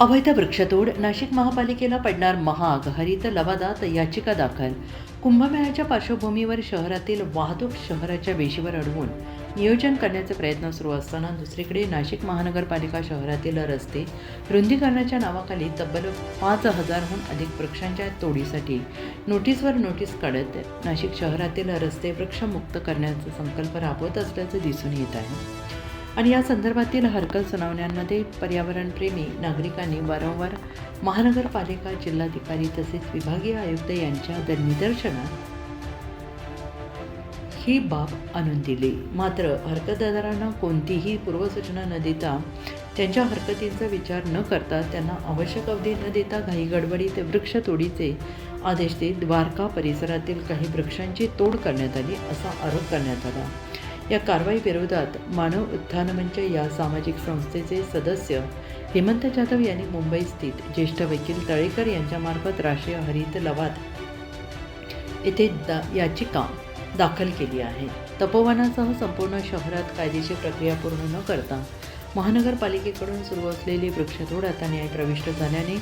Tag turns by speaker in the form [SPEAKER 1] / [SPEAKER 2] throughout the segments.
[SPEAKER 1] अवैध वृक्षतोड, नाशिक महापालिकेला पडणार महाग, हरित लवादात याचिका दाखल. कुंभमेळ्याच्या पार्श्वभूमीवर शहरातील वाहतूक शहराच्या वेशीवर अडवून नियोजन करण्याचे प्रयत्न सुरू असताना दुसरीकडे नाशिक महानगरपालिका शहरातील रस्ते रुंदीकरणाच्या नावाखाली तब्बल 5,000हून अधिक वृक्षांच्या तोडीसाठी नोटीसवर नोटीस काढत नाशिक शहरातील रस्ते वृक्षमुक्त करण्याचा संकल्प राबवत असल्याचं दिसून येत आहे. आणि या संदर्भातील हरकत सुनावण्यांमध्ये पर्यावरणप्रेमी नागरिकांनी वारंवार महानगरपालिका, जिल्हाधिकारी तसेच विभागीय आयुक्त यांच्या निदर्शनास ही बाब आणून दिली. मात्र हरकतदारांना कोणतीही पूर्वसूचना न देता, त्यांच्या हरकतींचा विचार न करता, त्यांना आवश्यक अवधी न देता घाईगडबडीत वृक्षतोडीचे आदेश देत द्वारका परिसरातील काही वृक्षांची तोड करण्यात आली, असा आरोप करण्यात आला. या कारवाई विरोधात मानव उत्थान मंच या सामाजिक संस्थेचे सदस्य हेमंत जाधव यांनी मुंबई स्थित ज्येष्ठ वकील तळेकर यांच्यामार्फत राष्ट्रीय हरित लवाद येथे याचिका दाखल केली आहे. तपोवनासह संपूर्ण शहरात कायदेशीर प्रक्रिया पूर्ण न करता महानगरपालिकेकडून सुरू असलेली वृक्षतोड आता न्याय प्रविष्ट झाल्याने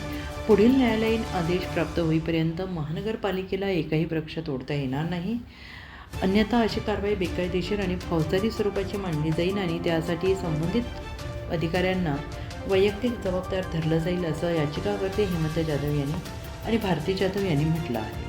[SPEAKER 1] पुढील न्यायालयीन आदेश प्राप्त होईपर्यंत महानगरपालिकेला एकही वृक्ष तोडता येणार नाही. अन्यथा अशी कारवाई बेकायदेशीर आणि फौजदारी स्वरूपाची मानली जाईल आणि त्यासाठी संबंधित अधिकाऱ्यांना वैयक्तिक जबाबदार धरलं जाईल, असं याचिकाकर्ते हेमंत जाधव यांनी आणि भारती जाधव यांनी म्हटलं आहे.